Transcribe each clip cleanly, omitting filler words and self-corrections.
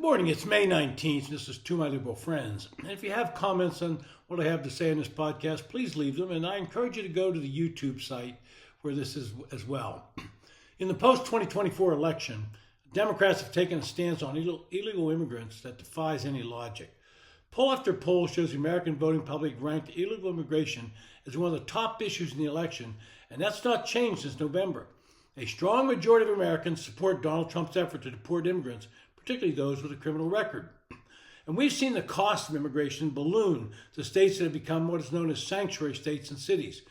morning, it's May 19th. This is To My Liberal Friends. And if you have comments on what I have to say in this podcast, please leave them. And I encourage you to go to the YouTube site where this is as well. In the post-2024 election, Democrats have taken a stance on illegal immigrants that defies any logic. Poll after poll shows the American voting public ranked illegal immigration as one of the top issues in the election, and that's not changed since November. A strong majority of Americans support Donald Trump's effort to deport immigrants, particularly those with a criminal record. And we've seen the cost of immigration balloon to states that have become what is known as sanctuary states and cities.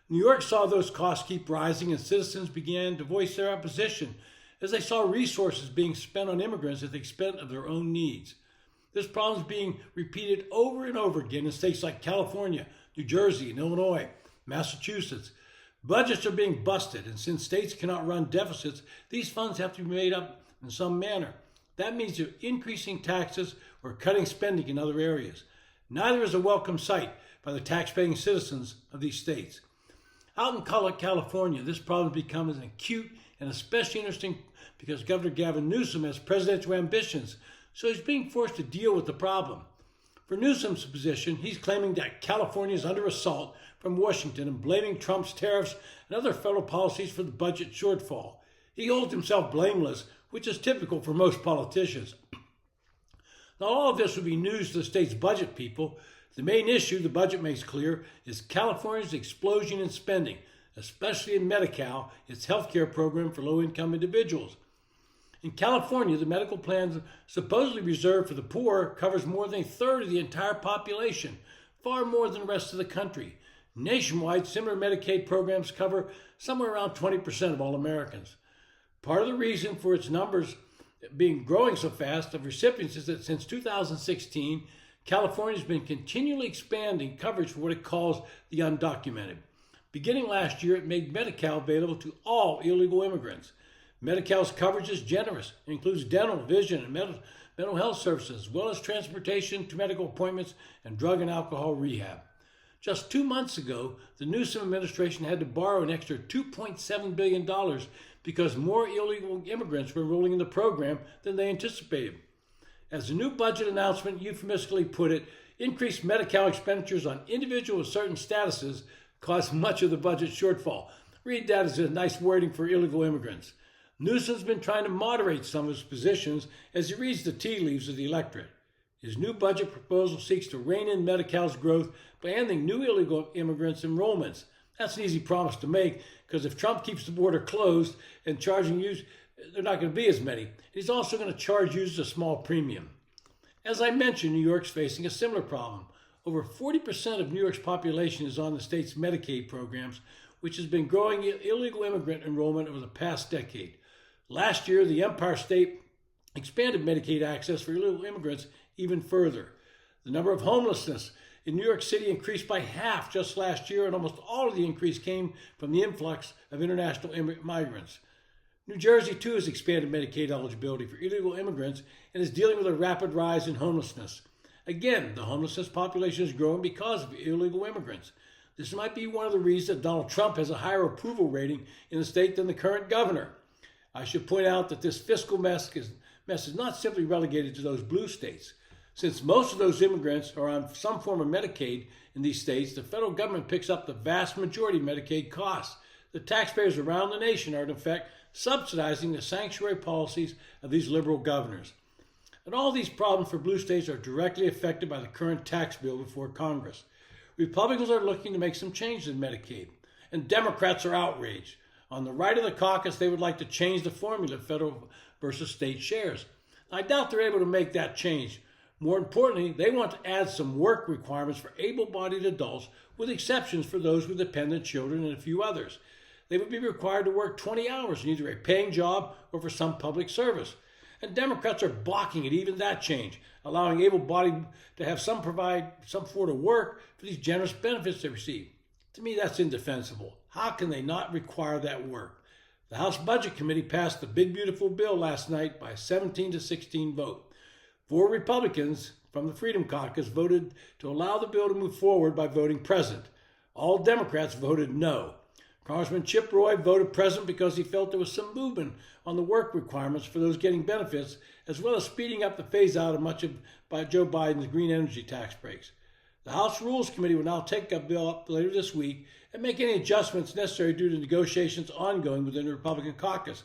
New York saw those costs keep rising, and citizens began to voice their opposition as they saw resources being spent on immigrants at the expense of their own needs. This problem is being repeated over and over again in states like California, New Jersey, and Illinois, Massachusetts. Budgets are being busted, and since states cannot run deficits, these funds have to be made up in some manner. That means they're increasing taxes or cutting spending in other areas. Neither is a welcome sight by the tax-paying citizens of these states. Out in California, this problem becomes acute and especially interesting because Governor Gavin Newsom has presidential ambitions, so he's being forced to deal with the problem. For Newsom's position, he's claiming that California is under assault from Washington and blaming Trump's tariffs and other federal policies for the budget shortfall. He holds himself blameless, which is typical for most politicians. Now, all of this would be news to the state's budget people. The main issue the budget makes clear is California's explosion in spending, especially in Medicaid, its health care program for low-income individuals. In California, the medical plan supposedly reserved for the poor covers more than a third of the entire population, far more than the rest of the country. Nationwide, similar Medicaid programs cover somewhere around 20% of all Americans. Part of the reason for its numbers growing so fast of recipients is that since 2016, California has been continually expanding coverage for what it calls the undocumented. Beginning last year, it made Medi-Cal available to all illegal immigrants. Medi-Cal's coverage is generous. It includes dental, vision, and mental health services, as well as transportation to medical appointments and drug and alcohol rehab. Just 2 months ago, the Newsom administration had to borrow an extra $2.7 billion because more illegal immigrants were enrolling in the program than they anticipated. As the new budget announcement euphemistically put it, increased Medi-Cal expenditures on individuals with certain statuses caused much of the budget shortfall. Read that as a nice wording for illegal immigrants. Newsom's been trying to moderate some of his positions as he reads the tea leaves of the electorate. His new budget proposal seeks to rein in Medi-Cal's growth by ending new illegal immigrants' enrollments. That's an easy promise to make, because if Trump keeps the border closed and charging users, there are not going to be as many. He's also going to charge users a small premium. As I mentioned, New York's facing a similar problem. Over 40% of New York's population is on the state's Medicaid programs, which has been growing illegal immigrant enrollment over the past decade. Last year, the Empire State expanded Medicaid access for illegal immigrants even further. The number of homelessness in New York City increased by half just last year, and almost all of the increase came from the influx of international migrants. New Jersey, too, has expanded Medicaid eligibility for illegal immigrants and is dealing with a rapid rise in homelessness. Again, the homelessness population is growing because of illegal immigrants. This might be one of the reasons that Donald Trump has a higher approval rating in the state than the current governor. I should point out that this fiscal mess is not simply relegated to those blue states. Since most of those immigrants are on some form of Medicaid in these states, the federal government picks up the vast majority of Medicaid costs. The taxpayers around the nation are, in effect, subsidizing the sanctuary policies of these liberal governors. And all these problems for blue states are directly affected by the current tax bill before Congress. Republicans are looking to make some changes in Medicaid, and Democrats are outraged. On the right of the caucus, they would like to change the formula of federal versus state shares. I doubt they're able to make that change. More importantly, they want to add some work requirements for able-bodied adults, with exceptions for those with dependent children and a few others. They would be required to work 20 hours in either a paying job or for some public service. And Democrats are blocking it, even that change, allowing able-bodied to have provide some sort of work for these generous benefits they receive. To me, that's indefensible. How can they not require that work? The House Budget Committee passed the big, beautiful bill last night by a 17-16 vote. 4 Republicans from the Freedom Caucus voted to allow the bill to move forward by voting present. All Democrats voted no. Congressman Chip Roy voted present because he felt there was some movement on the work requirements for those getting benefits, as well as speeding up the phase out of much of by Joe Biden's green energy tax breaks. The House Rules Committee will now take a bill up later this week and make any adjustments necessary due to negotiations ongoing within the Republican caucus.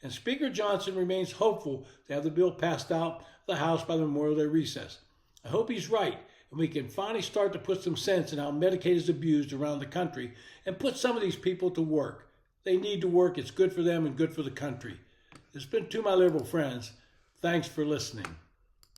And Speaker Johnson remains hopeful to have the bill passed out of the House by the Memorial Day recess. I hope he's right, and we can finally start to put some sense in how Medicaid is abused around the country and put some of these people to work. They need to work. It's good for them and good for the country. This has been To My Liberal Friends. Thanks for listening.